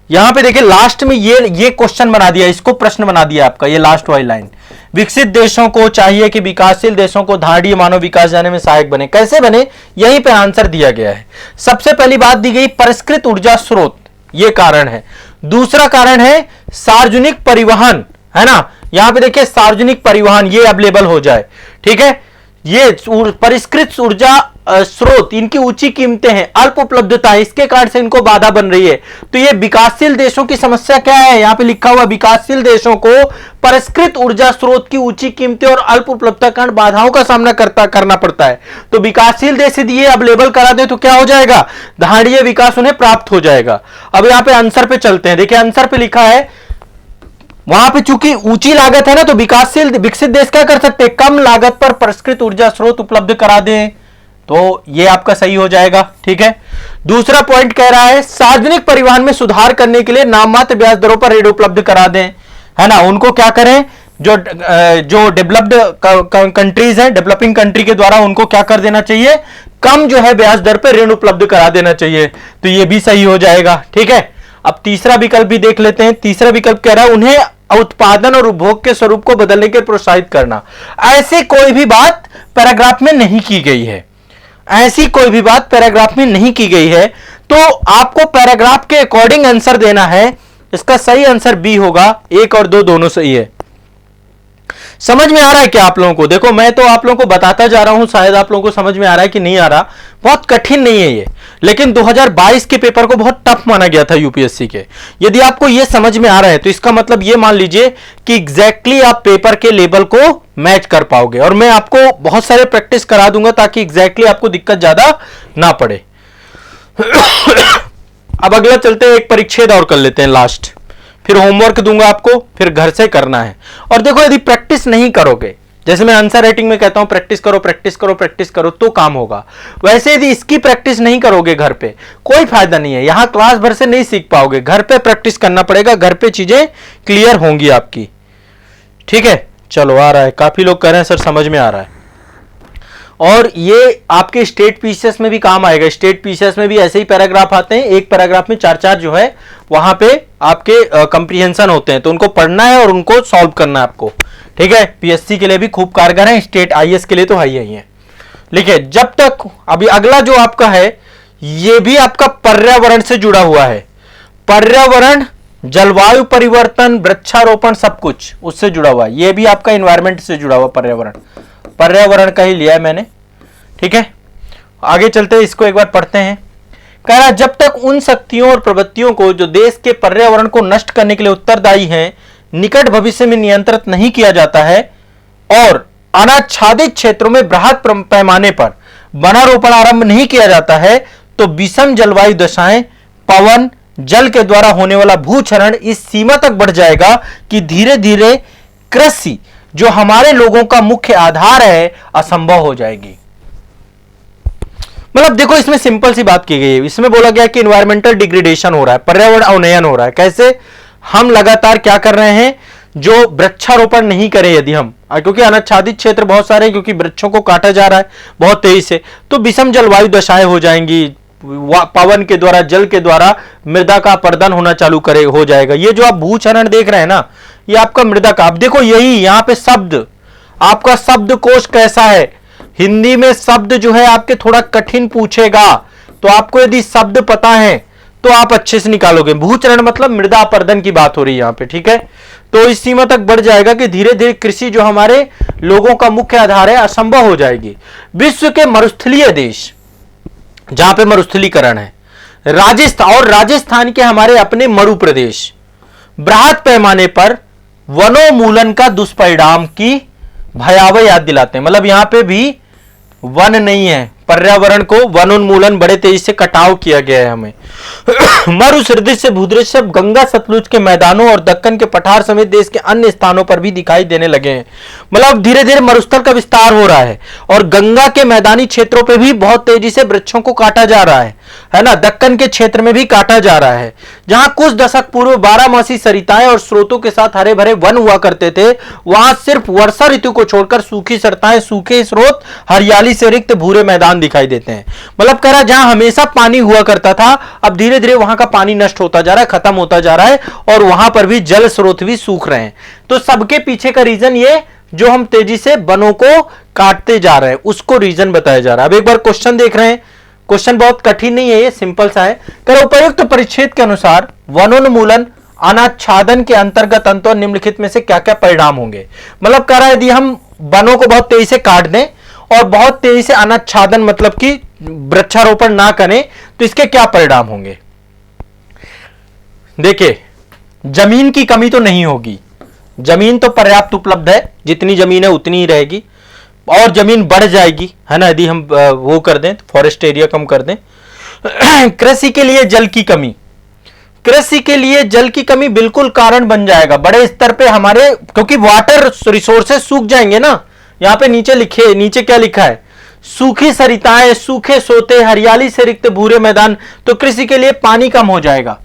यहां पे देखिए लास्ट में ये क्वेश्चन बना दिया, इसको प्रश्न बना दिया आपका, ये लास्ट वाली लाइन, विकसित देशों को चाहिए कि विकासशील देशों को धारणीय मानव विकास जाने में सहायक बने। कैसे बने, यहीं पे आंसर दिया गया है। सबसे पहली बात दी गई परिष्कृत ऊर्जा स्रोत, ये कारण है। दूसरा कारण है सार्वजनिक परिवहन, है ना, यहां पे देखिए सार्वजनिक परिवहन ये अवेलेबल हो जाए, ठीक है। ये परिष्कृत ऊर्जा स्रोत, इनकी ऊंची कीमतें हैं, अल्प उपलब्धता है, इसके कारण से इनको बाधा बन रही है। तो ये विकासशील देशों की समस्या क्या है, यहां पे लिखा हुआ विकासशील देशों को परिष्कृत ऊर्जा स्रोत की ऊंची कीमतें और अल्प उपलब्धता कारण बाधाओं का सामना करना पड़ता है। तो विकासशील देश यदि ये अवेलेबल करा दे तो क्या हो जाएगा, धारणीय विकास उन्हें प्राप्त हो जाएगा। अब यहां पे आंसर पे चलते हैं, देखिए आंसर पे लिखा है, वहां पे चूंकि ऊंची लागत है ना, तो विकसित देश क्या कर सकते हैं, कम लागत पर परिष्कृत ऊर्जा स्रोत उपलब्ध करा दें, तो ये आपका सही हो जाएगा, ठीक है। दूसरा पॉइंट कह रहा है सार्वजनिक परिवहन में सुधार करने के लिए नाममात्र ब्याज दरों पर ऋण उपलब्ध करा दें, है ना, उनको क्या करें, जो डेवलप्ड कंट्रीज हैं, डेवलपिंग कंट्री के द्वारा उनको क्या कर देना चाहिए, कम जो है ब्याज दर पर ऋण उपलब्ध करा देना चाहिए, तो ये भी सही हो जाएगा, ठीक है। अब तीसरा विकल्प भी देख लेते हैं। तीसरा विकल्प कह रहा है उन्हें उत्पादन और उपभोग के स्वरूप को बदलने के लिए प्रोत्साहित करना। ऐसी कोई भी बात पैराग्राफ में नहीं की गई है, ऐसी कोई भी बात पैराग्राफ में नहीं की गई है, तो आपको पैराग्राफ के अकॉर्डिंग आंसर देना है। इसका सही आंसर बी होगा, 1 और 2 दोनों सही है। समझ में आ रहा है क्या आप लोगों को? देखो मैं तो आप लोगों को बताता जा रहा हूं, शायद आप लोगों को समझ में आ रहा है कि नहीं आ रहा। बहुत कठिन नहीं है ये, लेकिन 2022 के पेपर को बहुत टफ माना गया था यूपीएससी के। यदि आपको ये समझ में आ रहा है तो इसका मतलब ये मान लीजिए कि एग्जैक्टली आप पेपर के लेवल को मैच कर पाओगे, और मैं आपको बहुत सारे प्रैक्टिस करा दूंगा ताकि एग्जैक्टली आपको दिक्कत ज्यादा ना पड़े। अब अगला चलते हैं, एक परिच्छेद और कर लेते हैं लास्ट, फिर होमवर्क दूंगा आपको, फिर घर से करना है। और देखो यदि प्रैक्टिस नहीं करोगे, जैसे मैं आंसर राइटिंग में कहता हूं प्रैक्टिस करो प्रैक्टिस करो प्रैक्टिस करो तो काम होगा, वैसे यदि इसकी प्रैक्टिस नहीं करोगे घर पे कोई फायदा नहीं है। यहां क्लास भर से नहीं सीख पाओगे, घर पे प्रैक्टिस करना पड़ेगा, घर पे चीजें क्लियर होंगी आपकी, ठीक है। चलो आ रहा है, काफी लोग कह रहे हैं सर समझ में आ रहा है। और ये आपके स्टेट पीसीएस में भी काम आएगा। स्टेट पीसीएस में भी ऐसे ही पैराग्राफ आते हैं, एक पैराग्राफ में 4-4 जो है वहां पे आपके कंप्रीहेंशन होते हैं, तो उनको पढ़ना है और उनको सॉल्व करना है आपको, ठीक है। पीएससी के लिए भी खूब कारगर है, स्टेट आईएएस के लिए तो हाई ही है। लिखिए, जब तक अभी अगला जो आपका है ये भी आपका पर्यावरण से जुड़ा हुआ है। पर्यावरण जलवायु परिवर्तन, वृक्षारोपण, सब कुछ उससे जुड़ा हुआ है। ये भी आपका इन्वायरमेंट से जुड़ा हुआ, पर्यावरण, पर्यावरण का ही लिया है मैंने, ठीक है। आगे चलते हैं, इसको एक बार पढ़ते हैं। कह रहा जब तक उन शक्तियों और प्रवृत्तियों को जो देश के पर्यावरण को नष्ट करने के लिए उत्तरदायी हैं निकट भविष्य में नियंत्रित नहीं किया जाता है और अनाच्छादित क्षेत्रों में बृहद पैमाने पर वनारोपण आरंभ नहीं किया जाता है तो विषम जलवायु दशाएं, पवन, जल के द्वारा होने वाला भूक्षरण इस सीमा तक बढ़ जाएगा कि धीरे धीरे कृषि जो हमारे लोगों का मुख्य आधार है असंभव हो जाएगी। मतलब देखो, इसमें सिंपल सी बात की गई है। इसमें बोला गया कि इन्वायरमेंटल डिग्रेडेशन हो रहा है, पर्यावरण अवनयन हो रहा है। कैसे? हम लगातार क्या कर रहे हैं, जो वृक्षारोपण नहीं करें यदि हम, क्योंकि अनाच्छादित क्षेत्र बहुत सारे हैं, क्योंकि वृक्षों को काटा जा रहा है बहुत तेजी से, तो विषम जलवायु दशाएं हो जाएंगी। पवन के द्वारा, जल के द्वारा मृदा का अपरदन होना चालू करे हो जाएगा। ये जो आप भूक्षरण देख रहे हैं ना, ये आपका मृदा का, आप देखो यही यहां पे शब्द, आपका शब्दकोश कैसा है। हिंदी में शब्द जो है आपके थोड़ा कठिन पूछेगा, तो आपको यदि शब्द पता है तो आप अच्छे से निकालोगे। भूचरण मतलब मृदा अपरदन की बात हो रही है यहां पे, ठीक है। तो इस सीमा तक बढ़ जाएगा कि धीरे धीरे कृषि जो हमारे लोगों का मुख्य आधार है असंभव हो जाएगी। विश्व के मरुस्थलीय देश जहां पे मरुस्थलीकरण है, राजस्थान और राजस्थान के हमारे अपने मरु प्रदेश बृहद पैमाने पर वनोन्मूलन का दुष्परिणाम की भयावह याद दिलाते हैं। मतलब यहां पे भी वन नहीं है, पर्यावरण को वनोन्मूलन बड़े तेजी से कटाव किया गया है हमें। मरुसदृश से भूदृश से गंगा सतलुज के मैदानों और दक्कन के पठार समेत देश के अन्य स्थानों पर भी दिखाई देने लगे हैं। मतलब धीरे धीरे मरुस्थल का विस्तार हो रहा है और गंगा के मैदानी क्षेत्रों पर भी बहुत तेजी से वृक्षों को काटा जा रहा है ना। दक्कन के क्षेत्र में भी काटा जा रहा है। जहां कुछ दशक पूर्व 12 सरिताएं और स्रोतों के साथ हरे भरे वन हुआ करते थे, वहां सिर्फ वर्षा ऋतु को छोड़कर सूखी सरिताएं, सूखे स्रोत, हरियाली से रिक्त भूरे मैदान दिखाई देते हैं। मतलब कह रहा जहां हमेशा पानी हुआ करता था, अब धीरे धीरे वहां का पानी नष्ट होता जा रहा है, खत्म होता जा रहा है और वहां पर भी जल स्रोत भी सूख रहे हैं। तो सबके पीछे का रीजन ये, जो हम तेजी से वनों को काटते जा रहे हैं, उसको रीजन बताया जा रहा है। अब एक बार क्वेश्चन देख रहे हैं। क्वेश्चन बहुत कठिन नहीं है, ये सिंपल सा है। कर उपयुक्त परिच्छेद के अनुसार वनोन्मूलन अनाच्छादन के अंतर्गत अंतों निम्नलिखित में से क्या क्या परिणाम होंगे। मतलब कह रहा है यदि हम वनों को बहुत तेजी से काट दें और बहुत तेजी से अनाच्छादन मतलब कि वृक्षारोपण ना करें तो इसके क्या परिणाम होंगे। देखिए, जमीन की कमी तो नहीं होगी, जमीन तो पर्याप्त उपलब्ध है, जितनी जमीन है उतनी ही रहेगी और जमीन बढ़ जाएगी, है ना, यदि हम वो कर दें, फॉरेस्ट एरिया कम कर दें। कृषि के लिए जल की कमी, कृषि के लिए जल की कमी बिल्कुल कारण बन जाएगा बड़े स्तर पे हमारे, क्योंकि वाटर रिसोर्सेज सूख जाएंगे ना। यहां पे नीचे क्या लिखा है, सूखी सरिताएं, सूखे सोते, हरियाली से रिक्त भूरे मैदान, तो कृषि के लिए पानी कम हो जाएगा।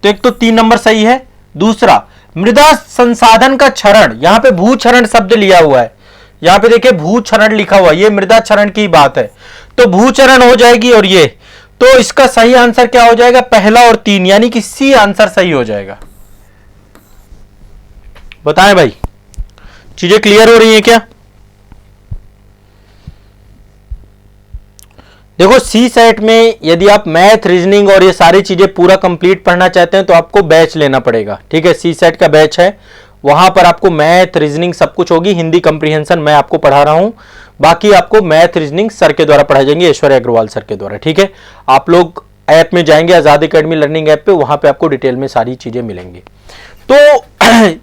तो एक तो 3 नंबर सही है। दूसरा, मृदा संसाधन का क्षरण, यहां पे भूक्षरण शब्द लिया हुआ है, यहां पे देखिए भूक्षरण लिखा हुआ, ये मृदा क्षरण की बात है, तो भूक्षरण हो जाएगी। और ये तो इसका सही आंसर क्या हो जाएगा, पहला और 3, यानी कि सी आंसर सही हो जाएगा। बताएं भाई, चीजें क्लियर हो रही हैं क्या? देखो, सी सेट में यदि आप मैथ, रीजनिंग और ये सारी चीजें पूरा कंप्लीट पढ़ना चाहते हैं तो आपको बैच लेना पड़ेगा, ठीक है। सी सेट का बैच है, वहां पर आपको मैथ, रीजनिंग सब कुछ होगी। हिंदी कंप्रीहेंशन मैं आपको पढ़ा रहा हूं, बाकी आपको मैथ, रीजनिंग सर के द्वारा पढ़ाई जाएंगे, ऐश्वर्य अग्रवाल सर के द्वारा, ठीक है। आप लोग ऐप में जाएंगे, आजाद एकेडमी लर्निंग ऐप पे, वहां पे आपको डिटेल में सारी चीजें मिलेंगी। तो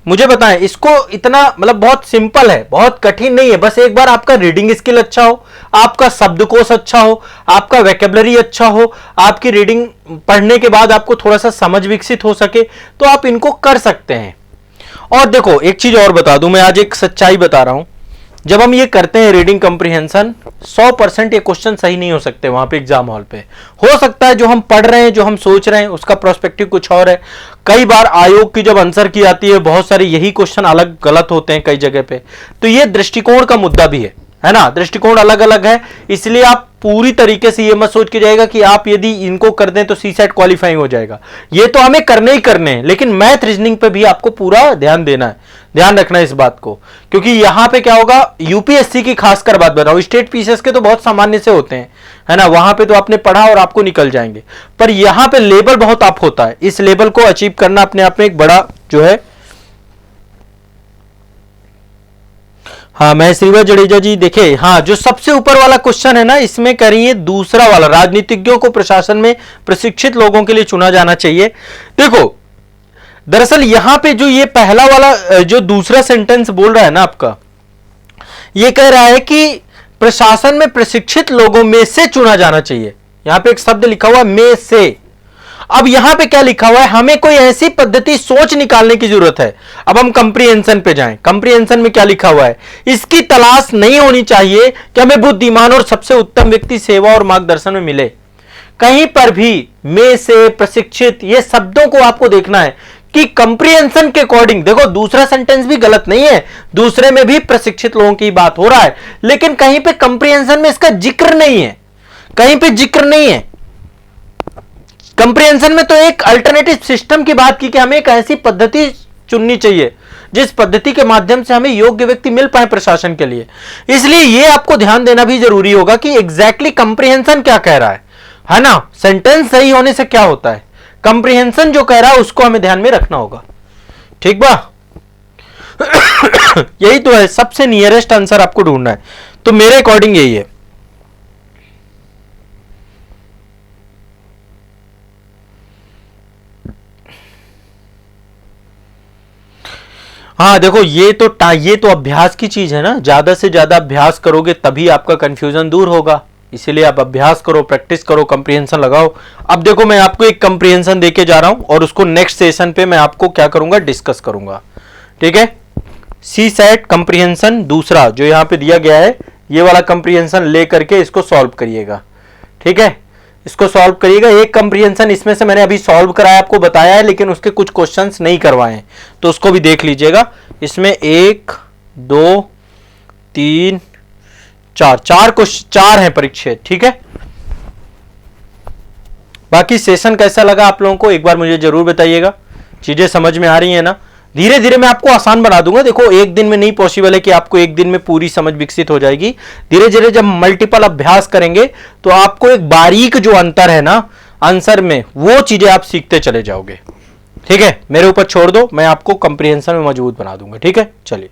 मुझे बताएं, इसको इतना मतलब बहुत सिंपल है, बहुत कठिन नहीं है। बस एक बार आपका रीडिंग स्किल अच्छा हो, आपका शब्दकोश अच्छा हो, आपका वोकैबुलरी अच्छा हो, आपकी रीडिंग पढ़ने के बाद आपको थोड़ा सा समझ विकसित हो सके, तो आप इनको कर सकते हैं। और देखो, एक चीज और बता दूं, मैं आज एक सच्चाई बता रहा हूं। जब हम ये करते हैं रीडिंग कंप्रीहेंशन, 100% ये क्वेश्चन सही नहीं हो सकते वहां पे एग्जाम हॉल पे। हो सकता है जो हम पढ़ रहे हैं, जो हम सोच रहे हैं, उसका प्रोस्पेक्टिव कुछ और है। कई बार आयोग की जब आंसर की आती है, बहुत सारे यही क्वेश्चन अलग गलत होते हैं कई जगह पे। तो ये दृष्टिकोण का मुद्दा भी है ना, दृष्टिकोण अलग अलग है, इसलिए आप पूरी तरीके से ये मत सोच के जाएगा कि आप यदि इनको कर दें तो सीसेट क्वालिफाइंग हो जाएगा। ये तो हमें करने ही करने हैं, लेकिन मैथ रीजनिंग पे भी आपको पूरा ध्यान देना है, ध्यान रखना है इस बात को, क्योंकि यहां पे क्या होगा, यूपीएससी की खासकर बात बताऊं, स्टेट पीसीएस के तो बहुत सामान्य से होते हैं, है ना, वहां पे तो आपने पढ़ा और आपको निकल जाएंगे, पर यहां पे लेवल बहुत अप होता है। इस लेवल को अचीव करना अपने आप में एक बड़ा जो है। हाँ महेश्वरी जडेजा जी देखे, हाँ जो सबसे ऊपर वाला क्वेश्चन है ना, इसमें करिए दूसरा वाला, राजनीतिज्ञों को प्रशासन में प्रशिक्षित लोगों के लिए चुना जाना चाहिए। देखो दरअसल यहां पे जो ये पहला वाला जो दूसरा सेंटेंस बोल रहा है ना आपका, ये कह रहा है कि प्रशासन में प्रशिक्षित लोगों में से चुना जाना चाहिए। यहां पे एक शब्द लिखा हुआ में से। अब यहां पे क्या लिखा हुआ है, हमें कोई ऐसी पद्धति सोच निकालने की जरूरत है। अब हम कंप्रीहेंशन पे जाएं। कंप्रीहेंशन में क्या लिखा हुआ है, इसकी तलाश नहीं होनी चाहिए कि हमें बुद्धिमान और सबसे उत्तम व्यक्ति सेवा और मार्गदर्शन में मिले। कहीं पर भी में से, प्रशिक्षित, ये शब्दों को आपको देखना है कि कंप्रीहेंशन के अकॉर्डिंग। देखो दूसरा सेंटेंस भी गलत नहीं है, दूसरे में भी प्रशिक्षित लोगों की बात हो रहा है, लेकिन कहीं पे कंप्रीहेंशन में इसका जिक्र नहीं है, कहीं पे जिक्र नहीं है। कंप्रीहेंशन में तो एक अल्टरनेटिव सिस्टम की बात की कि हमें एक ऐसी पद्धति चुननी चाहिए जिस पद्धति के माध्यम से हमें योग्य व्यक्ति मिल पाए प्रशासन के लिए। इसलिए यह आपको ध्यान देना भी जरूरी होगा कि एग्जैक्टली कंप्रीहेंशन क्या कह रहा है ना। सेंटेंस सही होने से क्या होता है, कंप्रीहेंशन जो कह रहा है उसको हमें ध्यान में रखना होगा। ठीक बा यही तो है, सबसे नियरेस्ट आंसर आपको ढूंढना है, तो मेरे अकॉर्डिंग यही है। हाँ देखो ये तो अभ्यास की चीज है ना, ज्यादा से ज्यादा अभ्यास करोगे तभी आपका कंफ्यूजन दूर होगा। इसीलिए आप अभ्यास करो, प्रैक्टिस करो, कंप्रीहेंशन लगाओ। अब देखो मैं आपको एक कंप्रीहेंशन देके जा रहा हूं और उसको नेक्स्ट सेशन पे मैं आपको क्या करूंगा, डिस्कस करूंगा। ठीक है, सी सेट कंप्रीहेंशन दूसरा जो यहां पे दिया गया है, ये वाला कंप्रीहेंशन ले करके इसको सॉल्व करिएगा। ठीक है, इसको सॉल्व करिएगा। एक कंप्रीहेंशन इसमें से मैंने अभी सॉल्व कराया, आपको बताया है, लेकिन उसके कुछ क्वेश्चंस नहीं करवाए हैं, तो उसको भी देख लीजिएगा। इसमें 1 2 3 4 4 हैं परीक्षे। ठीक है, बाकी सेशन कैसा लगा आप लोगों को एक बार मुझे जरूर बताइएगा। चीजें समझ में आ रही है ना? धीरे धीरे मैं आपको आसान बना दूंगा। देखो एक दिन में नहीं पॉसिबल है कि आपको एक दिन में पूरी समझ विकसित हो जाएगी। धीरे धीरे जब मल्टीपल अभ्यास करेंगे तो आपको एक बारीक जो अंतर है ना आंसर में, वो चीजें आप सीखते चले जाओगे। ठीक है, मेरे ऊपर छोड़ दो, मैं आपको कंप्रीहेंशन में मजबूत बना दूंगा। ठीक है, चलिए।